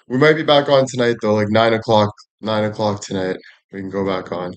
We might be back on tonight though, like 9 o'clock, 9 o'clock tonight. We can go back on.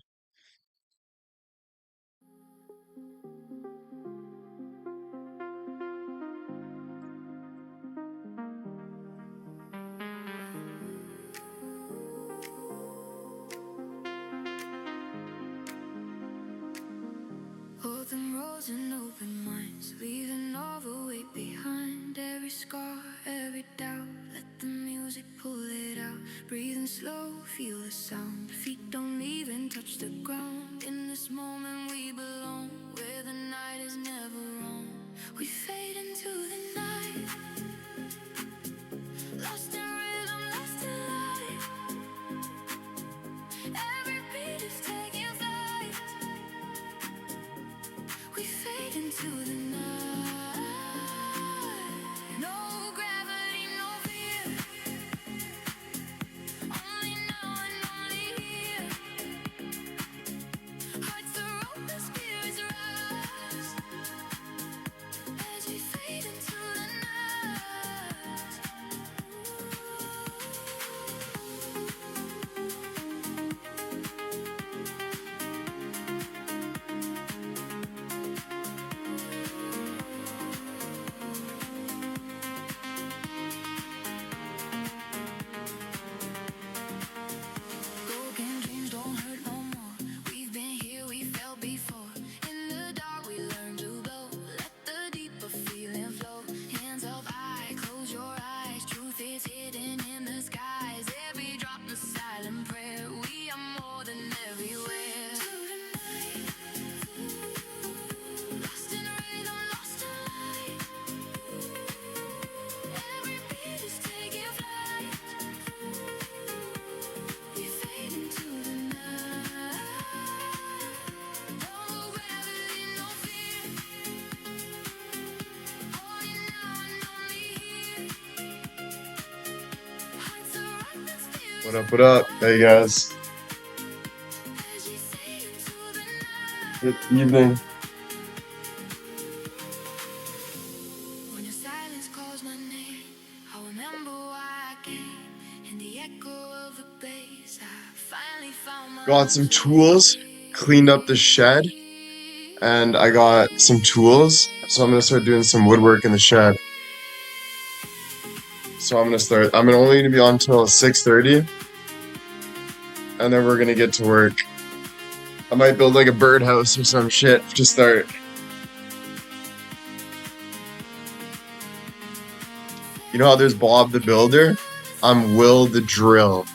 Open roads and open minds, leaving all the weight behind. Every scar, every doubt, let the music pull it out. Breathing slow, feel the sound. Feet don't even touch the ground. In this moment we belong, where the night is never wrong. We fade into the night, lost in rhythm, lost in light. Every beat is taking flight. We fade into the night. No gravity, no fear. Only now and only here. Hearts are open, spirits rise. As we fade into the night. Broken dreams don't hurt no more. We've been here, we felt before. In the dark we learn to blow. Let the deeper feeling flow. Hands up high, close your eyes. Truth is hidden in the skies. Every drop a silent prayer. We are more than everywhere. Tonight, lost in rhythm, lost in light. Every beat is taking flight. We fade into the night. No gravity, no fear. Only now and only here. Hearts are right, and spirits What up, what up? Hey guys. as we fade into the night. Good evening. When your silence calls my name, I remember why I came. In the echo of the bass, I finally found my Got some tools, cleaned up the shed, and I got some tools. So I'm gonna start doing some woodwork in the shed. So I'm only gonna be on till 6:30, and then we're gonna get to work. I might build like a birdhouse or some shit to start. You know how there's Bob the Builder? I'm Will the Drill.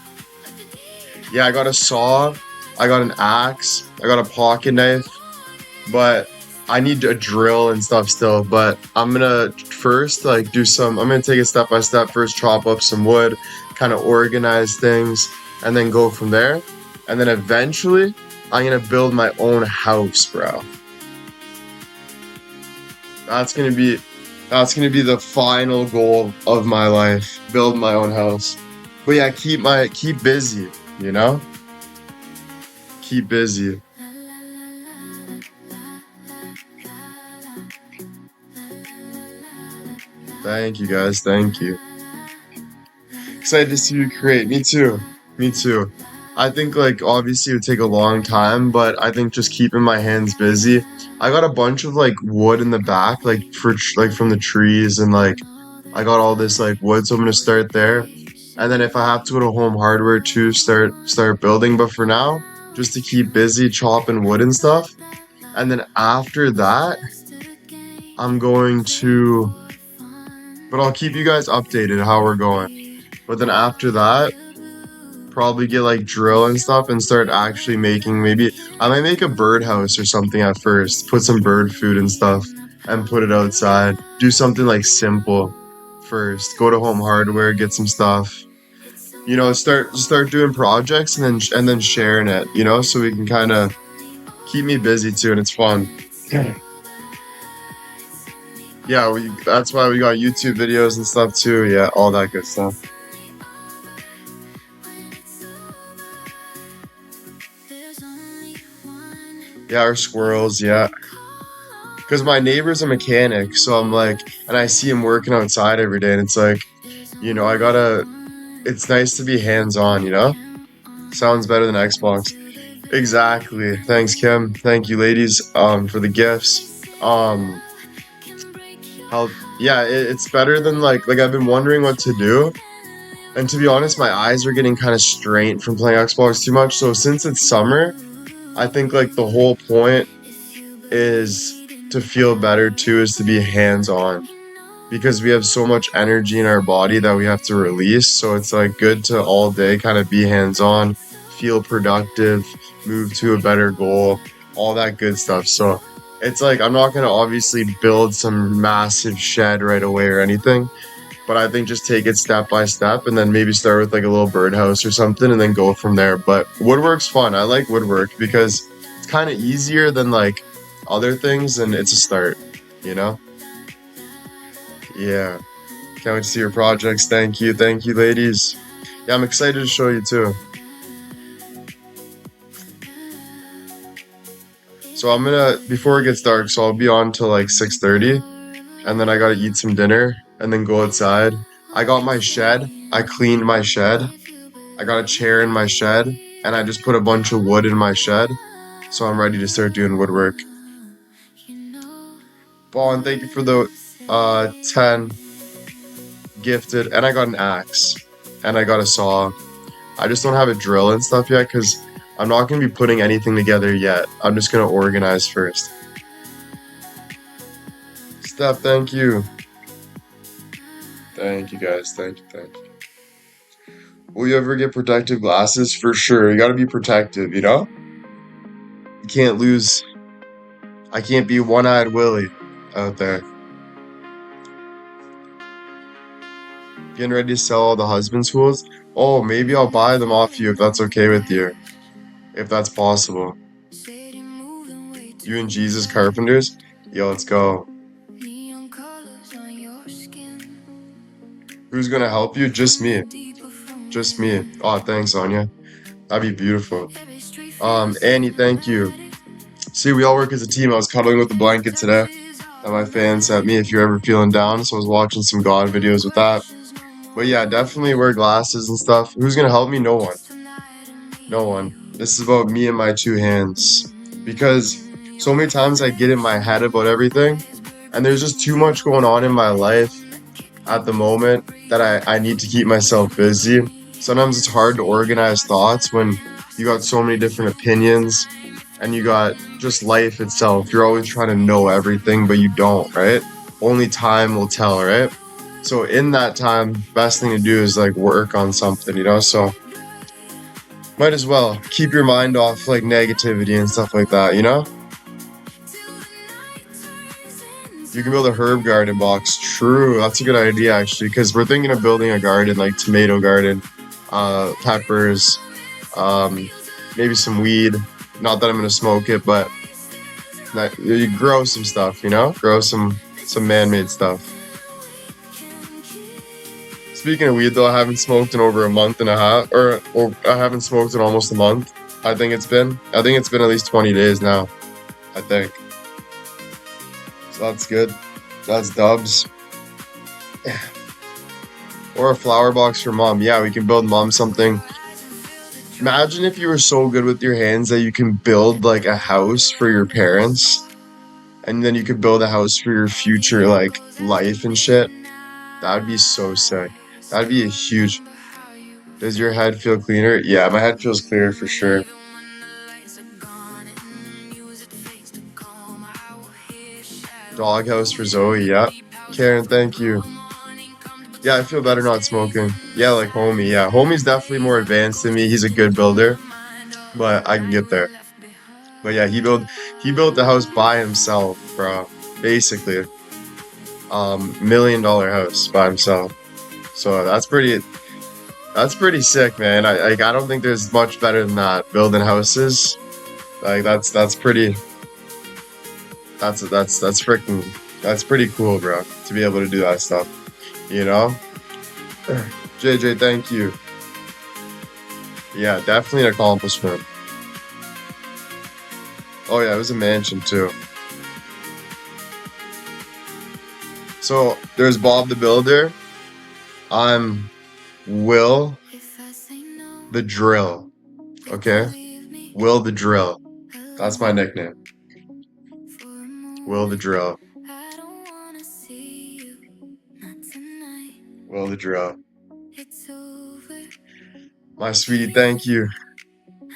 Yeah, I got a saw, I got an axe, I got a pocket knife, but I need a drill and stuff still. But I'm gonna first like I'm gonna take it step by step. First, chop up some wood, kind of organize things, and then go from there. And then eventually, I'm gonna build my own house, bro. That's gonna be the final goal of my life. Build my own house. But yeah, keep busy, you know? Keep busy. Thank you guys, thank you. Excited to see you create. Me too. Me too. I think like obviously it would take a long time, but I think just keeping my hands busy. I got a bunch of like wood in the back, like like from the trees, and like I got all this like wood, so I'm gonna start there. And then if I have to go to Home Hardware too, start building. But for now, just to keep busy chopping wood and stuff. And then after that, I'm going to, but I'll keep you guys updated how we're going. But then after that, probably get like drill and stuff and start actually making, maybe I might make a birdhouse or something at first, put some bird food and stuff and put it outside. Do something like simple first. Go to Home Hardware, get some stuff. You know, start doing projects and then sharing it, you know, so we can kind of keep me busy too, and it's fun. Yeah, that's why we got YouTube videos and stuff too. Yeah, all that good stuff. Yeah, our squirrels, yeah. Because my neighbor's a mechanic, so I'm like, and I see him working outside every day, and it's like, you know, it's nice to be hands-on, you know? Sounds better than Xbox. Exactly. Thanks, Kim. Thank you, ladies, for the gifts. How, yeah, it's better than like I've been wondering what to do. And to be honest, my eyes are getting kind of strained from playing Xbox too much. So since it's summer, I think like the whole point is to feel better too, is to be hands-on because we have so much energy in our body that we have to release. So it's like good to all day kind of be hands-on, feel productive, move to a better goal, all that good stuff. So it's like I'm not gonna obviously build some massive shed right away or anything, but I think just take it step by step and then maybe start with like a little birdhouse or something and then go from there. But woodwork's fun. I like woodwork because it's kind of easier than like other things and it's a start, you know? Yeah. Can't wait to see your projects. Thank you. Thank you, ladies. Yeah, I'm excited to show you too. So I'm gonna, before it gets dark, so I'll be on till like 6:30 and then I gotta eat some dinner and then go outside. I got my shed. I cleaned my shed. I got a chair in my shed and I just put a bunch of wood in my shed. So I'm ready to start doing woodwork. Bond, thank you for the 10 gifted. And I got an axe and I got a saw. I just don't have a drill and stuff yet because I'm not going to be putting anything together yet. I'm just going to organize first. Steph, thank you. Thank you, guys. Thank you. Thank you. Will you ever get protective glasses? For sure. You got to be protective, you know? You can't lose. I can't be one-eyed Willie out there. Getting ready to sell all the husband tools? Oh, maybe I'll buy them off you if that's okay with you. If that's possible. You and Jesus Carpenters? Yo, let's go. Who's gonna help you? Just me. Just me. Oh, thanks, Anya. That'd be beautiful. Annie, thank you. See, we all work as a team. I was cuddling with the blanket today that my fan sent me if you're ever feeling down, so I was watching some God videos with that. But yeah, definitely wear glasses and stuff. Who's gonna help me? No one. No one. This is about me and my two hands. Because so many times I get in my head about everything, and there's just too much going on in my life at the moment that I need to keep myself busy. Sometimes it's hard to organize thoughts when you got so many different opinions and you got just life itself. You're always trying to know everything, but you don't, right? Only time will tell, right? So in that time, best thing to do is like work on something, you know? So might as well keep your mind off like negativity and stuff like that, you know? You can build a herb garden box. True, that's a good idea actually, because we're thinking of building a garden, like tomato garden, peppers, maybe some weed. Not that I'm gonna smoke it, but you grow some stuff, you know? Grow some man-made stuff. Speaking of weed, though, I haven't smoked in over a month and a half, or I haven't smoked in almost a month. I think it's been at least 20 days now. I think. So that's good. That's dubs. Or a flower box for mom. Yeah, we can build mom something. Imagine if you were so good with your hands that you can build like a house for your parents, and then you could build a house for your future like life and shit. That'd be so sick. That'd be a huge. Does your head feel cleaner? Yeah, my head feels clearer for sure. Doghouse for Zoe, yeah. Karen, thank you. Yeah, I feel better not smoking. Yeah, like homie, yeah. Homie's definitely more advanced than me. He's a good builder, but I can get there. But yeah, he built the house by himself, bro. Basically. $1 million house by himself. So that's pretty sick, man. I don't think there's much better than that. Building houses. Like that's pretty freaking that's pretty cool, bro, to be able to do that stuff, you know? JJ, thank you. Yeah, definitely an accomplishment. Oh yeah, it was a mansion too. So there's Bob the Builder. I'm Will If I say no, the Drill. Okay? leave me Will the Drill. That's my nickname. for a Will the moment. Drill. I don't wanna see you, not tonight. Will the Drill. It's over. My sweetie, thank you.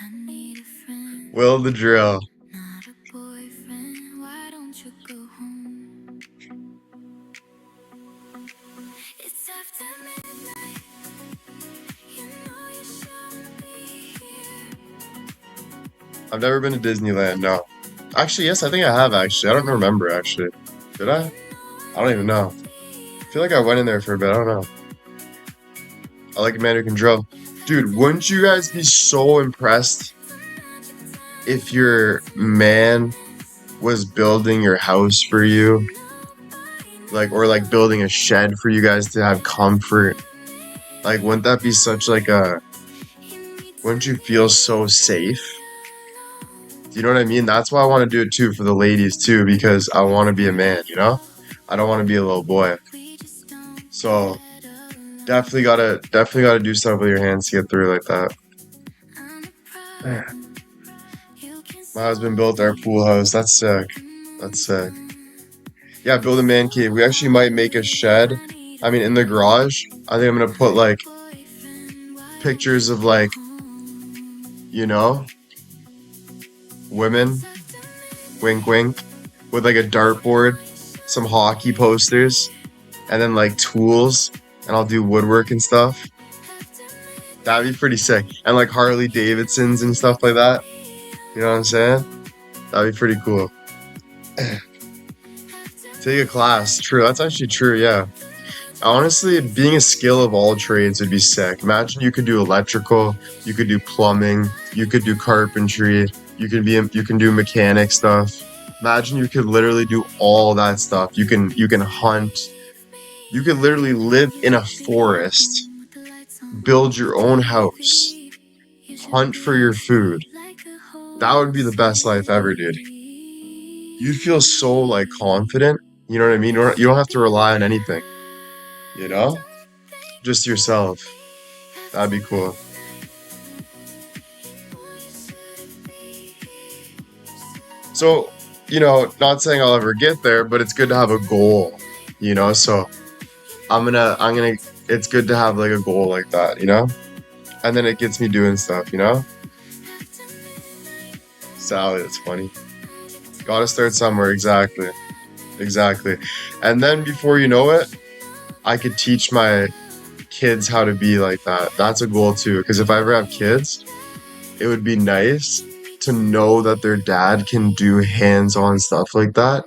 I need a friend, Will the Drill. not a boyfriend. Why don't you go home? It's after midnight. You know you shouldn't be here. I've never been to Disneyland, no. Actually, yes, I think I have, actually. I don't remember, actually. Did I? I don't even know. I feel like I went in there for a bit. I don't know. I like a man who can drill. Dude, wouldn't you guys be so impressed if your man was building your house for you? Like, or like building a shed for you guys to have comfort. Like, wouldn't that be such like a, wouldn't you feel so safe? Do you know what I mean? That's why I want to do it too for the ladies too, because I want to be a man, you know? I don't want to be a little boy. So definitely gotta do stuff with your hands to get through like that. Man, my husband built our pool house. That's sick. That's sick. Yeah, build a man cave. We actually might make a shed. I mean, in the garage. I think I'm gonna put like pictures of like, you know, women, wink wink, with like a dartboard, some hockey posters, and then like tools, and I'll do woodwork and stuff. That'd be pretty sick. And like Harley Davidsons and stuff like that. You know what I'm saying? That'd be pretty cool. Take a class. True. That's actually true. Yeah. Honestly, being a skill of all trades would be sick. Imagine you could do electrical, you could do plumbing, you could do carpentry, you can do mechanic stuff. Imagine you could literally do all that stuff. You can hunt. You could literally live in a forest, build your own house, hunt for your food. That would be the best life ever, dude. You'd feel so like confident. You know what I mean? You don't have to rely on anything. You know? Just yourself. That'd be cool. So, not saying I'll ever get there, but it's good to have a goal, So I'm gonna, it's good to have like a goal like that. And then it gets me doing stuff. Sally, it's funny. Gotta start somewhere, exactly. Exactly. And then before you know it, I could teach my kids how to be like that. That's a goal too. Because if I ever have kids, it would be nice to know that their dad can do hands-on stuff like that,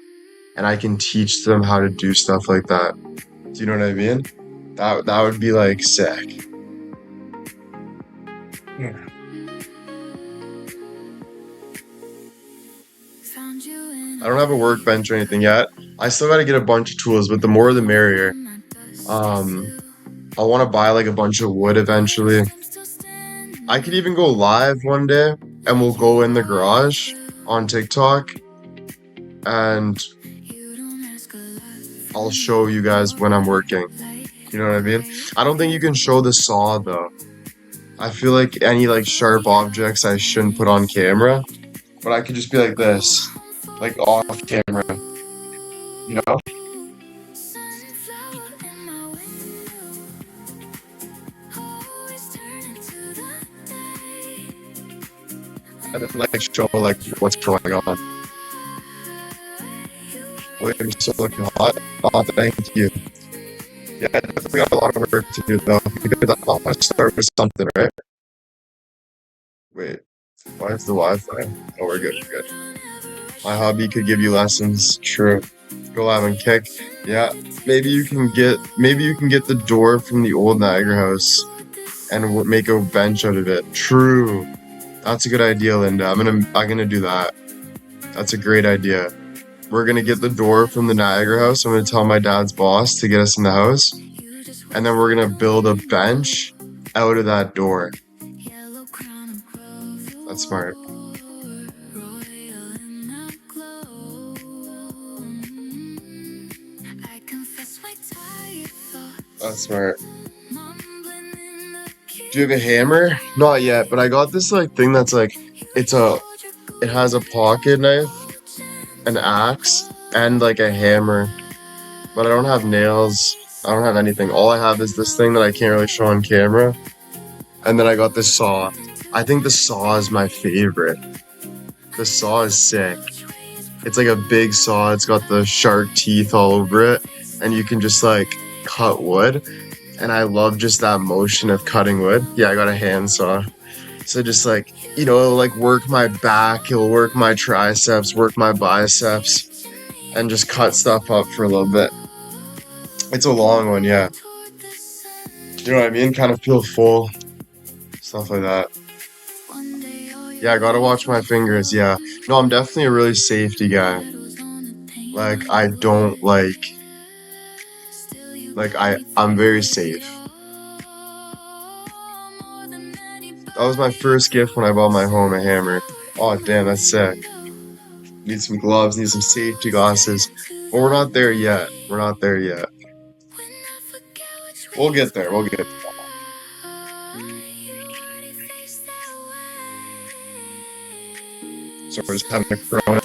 and I can teach them how to do stuff like that. Do you know what I mean? That would be like sick. Yeah. I don't have a workbench or anything yet. I still got to get a bunch of tools, but the more the merrier. I want to buy like a bunch of wood eventually. I could even go live one day and we'll go in the garage on TikTok and I'll show you guys when I'm working. You know what I mean? I don't think you can show the saw though. I feel like any like sharp objects I shouldn't put on camera, but I could just be like this, like off camera, you know? And then like show like what's going on. Wait, I'm still looking hot. Oh, thank you. Yeah, I definitely got a lot of work to do though, because I want to start with something, right? Wait, why is the Wi-Fi? Oh, we're good, we're good. My hobby could give you lessons. True. Go live and kick. Yeah, maybe you can get the door from the old Niagara house and make a bench out of it. True. That's a good idea, Linda. I'm gonna do that. That's a great idea. We're gonna get the door from the Niagara house. I'm gonna tell my dad's boss to get us in the house, and then we're gonna build a bench out of that door. That's smart. That's smart. Do you have a hammer? Not yet, but I got this like thing that's like it's a it has a pocket knife, an axe, and like a hammer. But I don't have nails. I don't have anything. All I have is this thing that I can't really show on camera. And then I got this saw. I think the saw is my favorite. The saw is sick. It's like a big saw. It's got the shark teeth all over it. And you can just like cut wood. And I love just that motion of cutting wood. Yeah, I got a handsaw. So just like, it'll like work my back, it'll work my triceps, work my biceps, and just cut stuff up for a little bit. It's a long one, yeah. You know what I mean? Kind of feel full, stuff like that. Yeah, I gotta watch my fingers, yeah. No, I'm definitely a really safety guy. Like, I don't I'm very safe. That was my first gift when I bought my home, a hammer. Oh, damn, that's sick. Need some gloves, need some safety glasses. But we're not there yet. We're not there yet. We'll get there. We'll get there. So we're just having a corona.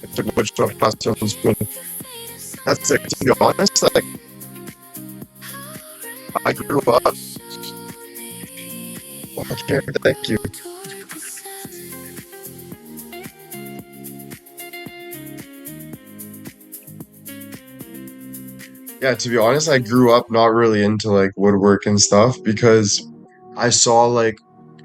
I took wood stuff past on spoon. That's it. To be honest, like, I grew up. Oh, thank you. Yeah, to be honest, I grew up not really into like woodwork and stuff because I saw like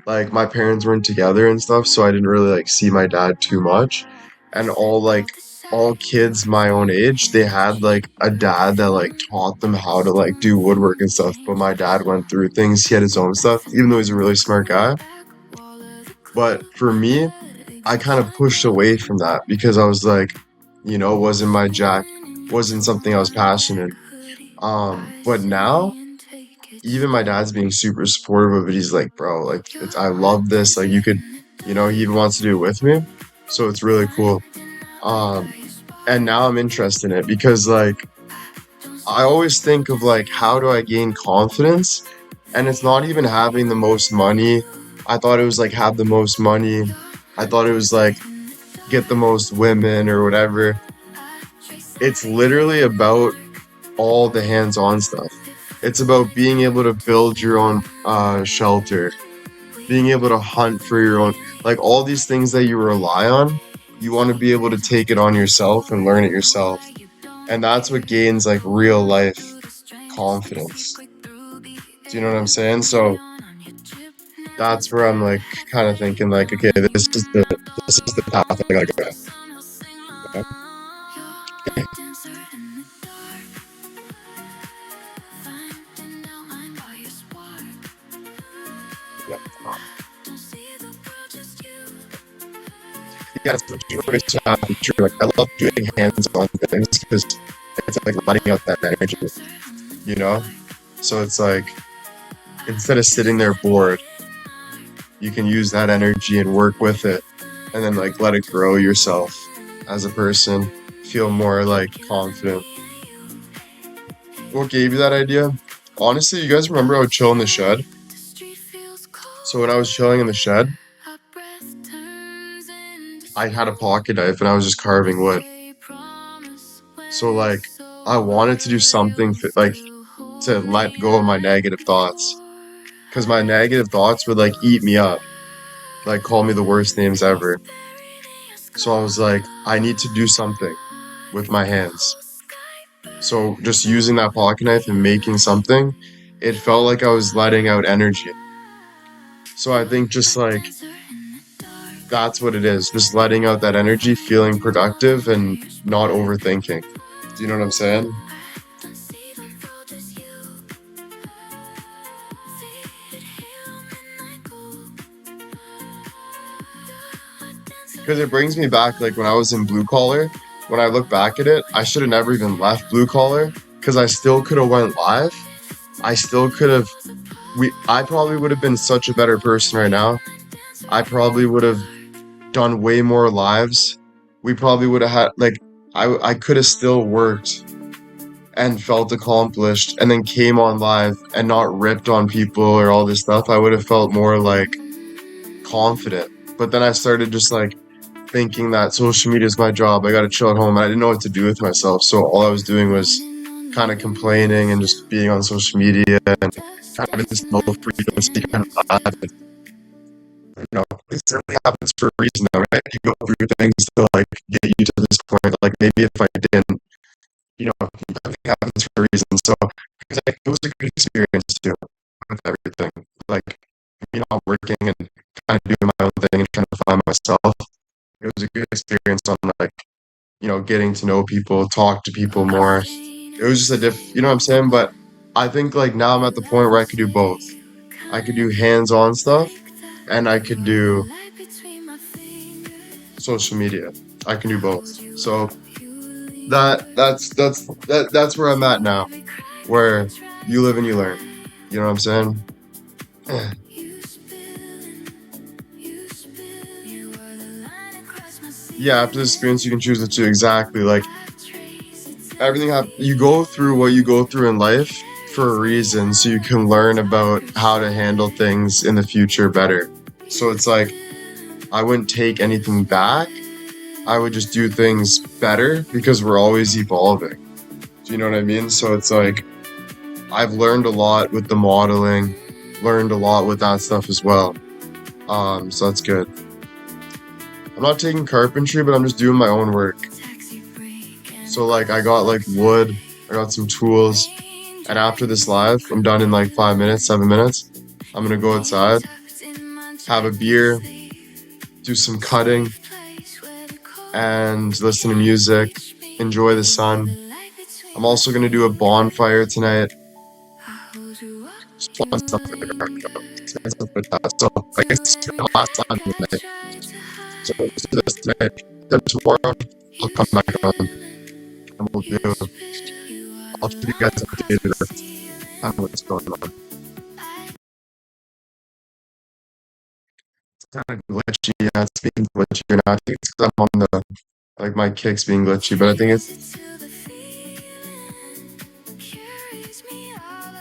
my parents weren't together and stuff, so I didn't really like see my dad too much. And all kids my own age, they had like a dad that like taught them how to like do woodwork and stuff. But my dad went through things, he had his own stuff, even though he's a really smart guy. But for me, I kind of pushed away from that because I was like, wasn't my jack, wasn't something I was passionate in. But now, even my dad's being super supportive of it. He's like, bro, like, I love this. Like, you could, he even wants to do it with me. So it's really cool. Um, and now I'm interested in it because, like, I always think of, like, how do I gain confidence? And it's not even having the most money. I thought it was, like, have the most money. I thought it was, like, get the most women or whatever. It's literally about all the hands-on stuff. It's about being able to build your own shelter, being able to hunt for your own, like all these things that you rely on, you want to be able to take it on yourself and learn it yourself. And that's what gains like real life confidence. Do you know what I'm saying? So that's where I'm like kind of thinking like, okay, this is the path I gotta go. Okay? Yeah. Yeah, it's true. Like I love doing hands-on things because it's like letting out that energy, you know? So it's like instead of sitting there bored, you can use that energy and work with it and then like let it grow yourself as a person, feel more like confident. What gave you that idea? Honestly, you guys remember I would chill in the shed? So when I was chilling in the shed, I had a pocket knife and I was just carving wood. So like I wanted to do something like to let go of my negative thoughts because my negative thoughts would like eat me up, like call me the worst names ever. So I was like, I need to do something with my hands. So just using that pocket knife and making something, it felt like I was letting out energy. So I think just like that's what it is, just letting out that energy, feeling productive and not overthinking. Do you know what I'm saying? Because it brings me back, like when I was in blue collar, when I look back at it, I should have never even left blue collar because I still could have went live. I still could have, I probably would have been such a better person right now. I probably would have done way more lives. We probably would have had, like, I could have still worked and felt accomplished and then came on live and not ripped on people or all this stuff, I would have felt more like confident. But then I started just like thinking that social media is my job. I got to chill at home. And I didn't know what to do with myself. So all I was doing was kind of complaining and just being on social media and having this low frequency kind of vibe. You know, it certainly happens for a reason, though, right? You go through things to like get you to this point. Like maybe if I didn't, you know, nothing happens for a reason. So like, it was a good experience too with everything. Like, you know, working and kind of doing my own thing and trying to find myself. It was a good experience on like, you know, getting to know people, talk to people more. It was just you know what I'm saying? But I think like now I'm at the point where I could do both. I could do hands-on stuff and I could do social media. I can do both. So that's where I'm at now. Where you live and you learn. You know what I'm saying? Yeah, after this experience you can choose the two exactly. Like you go through what you go through in life for a reason so you can learn about how to handle things in the future better. So it's like I wouldn't take anything back. I would just do things better because we're always evolving. Do you know what I mean? So it's like I've learned a lot with the modeling, learned a lot with that stuff as well. So that's good. I'm not taking carpentry, but I'm just doing my own work. So like I got like wood, I got some tools, and after this live, I'm done in like 5 minutes, 7 minutes. I'm gonna go outside, have a beer, do some cutting, and listen to music, enjoy the sun. I'm also gonna do a bonfire tonight. Just fun stuff like that. So I guess it's the last time tonight. So let's do this tonight. Then tomorrow I'll come back on and I'll keep you guys updated on what's going on. It's kind of glitchy, yeah, it's being glitchy right now. I think it's 'cause I'm on the like my kick's being glitchy, but I think it's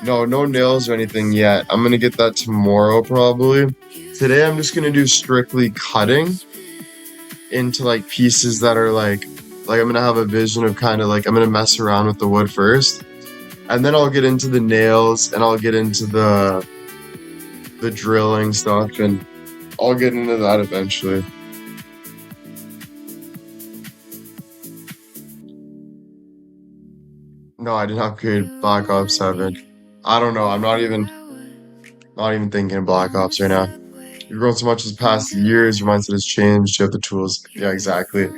no nails or anything yet. I'm gonna get that tomorrow probably. Today I'm just gonna do strictly cutting into like pieces that are like I'm gonna have a vision of kind of like I'm gonna mess around with the wood first, and then I'll get into the nails and I'll get into the drilling stuff, and I'll get into that eventually. No, I did not create Black Ops 7. I don't know. I'm not even thinking of Black Ops right now. You've grown so much this past years, your mindset has changed, you have the tools. Yeah, exactly.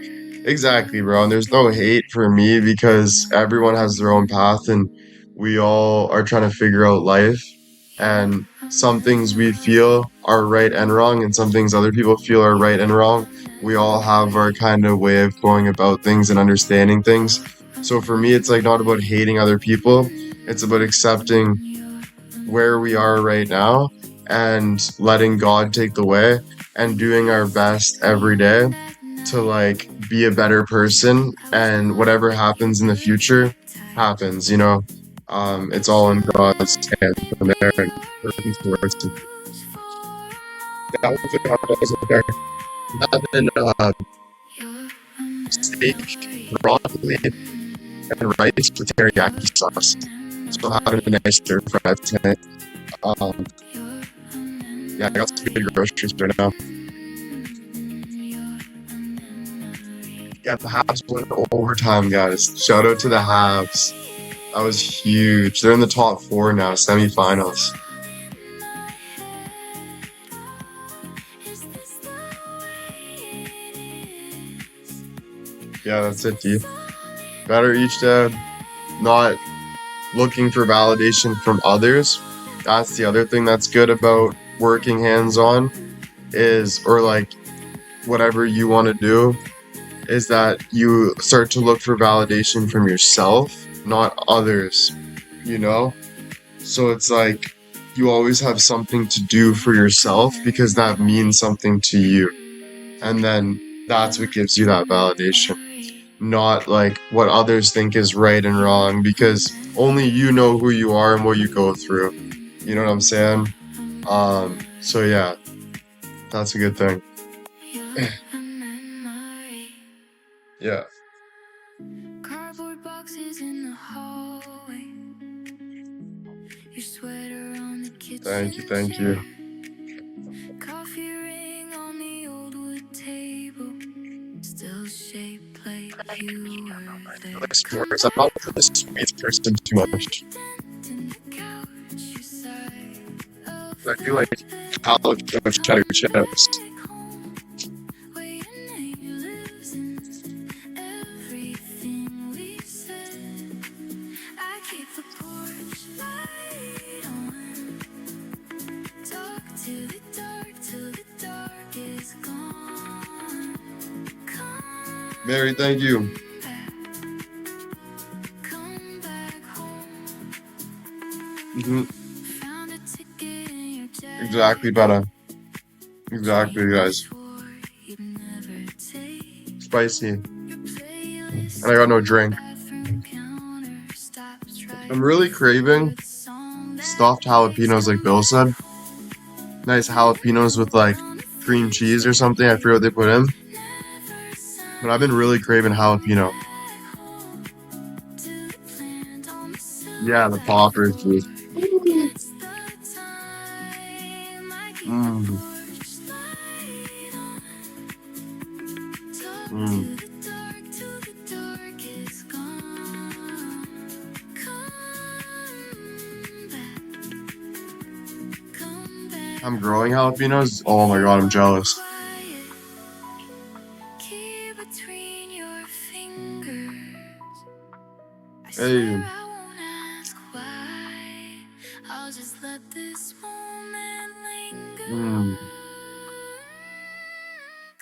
Exactly, bro. And there's no hate for me because everyone has their own path and we all are trying to figure out life. And some things we feel are right and wrong, and some things other people feel are right and wrong. We all have our kind of way of going about things and understanding things. So for me, it's like not about hating other people, it's about accepting where we are right now and letting God take the way and doing our best every day to like be a better person, and whatever happens in the future happens, you know. It's all in God's hands from there and working towards it. That was a couple there. Having steak, broccoli, and rice with teriyaki sauce. So having a nice stir fry tonight. Yeah, I got some good groceries right now. Yeah, the Habs went overtime, guys. Shout out to the Habs. That was huge. They're in the top 4 now, semifinals. Yeah, that's it, D. Better each day, not looking for validation from others. That's the other thing that's good about working hands-on or like whatever you want to do, is that you start to look for validation from yourself, not others, you know? So it's like you always have something to do for yourself because that means something to you. And then that's what gives you that validation. not like what others think is right and wrong, because only you know who you are and what you go through. You know what I'm saying? So yeah, that's a good thing. You're a memory. Yeah. Cardboard boxes in the hallway. Your sweater on the Thank you, kitchen thank you. chair. Coffee ring on the old wood table. Still shaped like you were there. Like Come s'mores. I'm not back a sweet person too to much. the dent in the couch. Your side of I the feel like bed. jalapeno cheddar Come chips. back home. Where your name lives in everything we said. I keep the porch light on. Talk to the dark till the dark is gone. Mary, thank you. Come back home. Hmm. Found a ticket in your Exactly, jacket. better. Exactly, Train you guys. swore you'd never take. Spicy. And Your I playlist got no on the drink. bathroom counter stops I'm right really before craving the song that stuffed plays. jalapenos, like Come Bill back said. home. Nice jalapenos with Put like on a cream face cheese or like something. I forget what they put in. never But I've been really signed. craving Come jalapeno. back home to the plant on the Yeah, the silver poppers, floor. dude. It's the time I keep the Mm, porch light on. Talk mm. to the dark till the dark is gone. Come back, come back I'm growing home. jalapenos. Oh my Keep god, I'm 'em jealous. quiet, keep between your fingers. I Hey. swear I won't ask why. I'll just let this moment linger. Mm.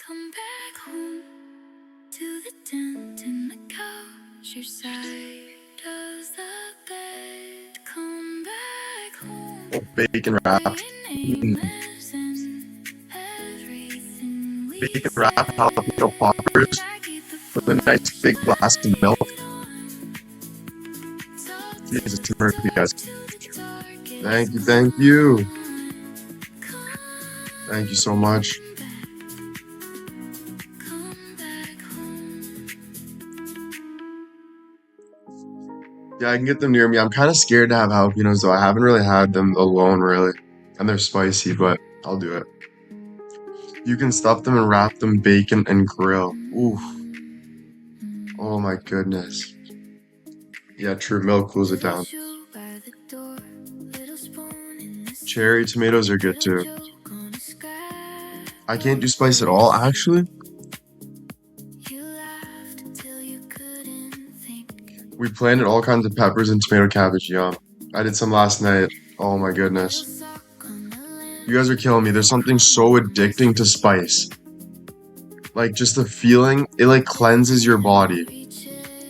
Come back home to the tent in the couch, your side of the bed. Come back home Oh, bacon where wrapped. your name Mm. lives in everything we Bacon wrapped said. jalapeno poppers I keep the with a nice porch big glass of milk. light on. Talk to Jesus, the too perfect, dark guys. till the dark is Thank you, thank you. gone. Thank you so much. Come back home. Yeah, I can get them near me. I'm kind of scared to have jalapenos though. I haven't really had them alone, really. And they're spicy, but I'll do it. You can stuff them and wrap them bacon and grill. Ooh, oh my goodness. Yeah, true. Milk cools it down. Vigil by the door, little spoon in the Cherry sink, tomatoes are good little too. joke on a scrap I can't of do spice at all, ice. actually. You laughed until you couldn't think. We planted all kinds of peppers and tomato cabbage. Yum. I did some last night. Oh my Little goodness. sock on the You guys are lampshade, killing me. There's something so crumble addicting to messy. spice. Like just the feeling, it like cleanses your body. Memory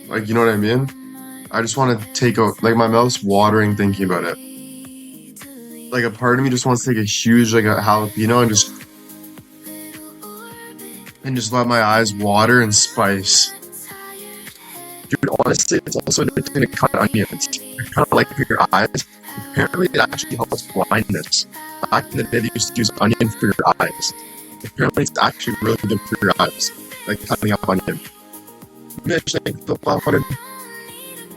Like, you know what I chips mean? on my I just want to take a, like my mouth's head. watering thinking about it. Ready to Like a leave. part of me just wants to take a huge, like a jalapeno Little orbit and just let my eyes water and spice. a tired head. Dude, honestly, it's also addicting to cut onions. Kind of like for your eyes. Apparently, it actually helps blindness. Back in the day, they used to use onion for your eyes. Apparently, it's actually really good for your eyes. Like cutting up onion. Mitch, thank you for the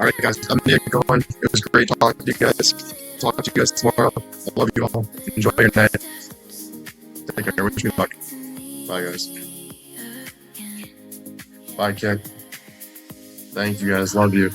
Alright, guys, I'm gonna get going. It was great talking to you guys. Talk to you guys tomorrow. I love you all. Enjoy your night. Take care. Wish me luck. Bye, guys. Bye, Kick. Thank you, guys. Love you.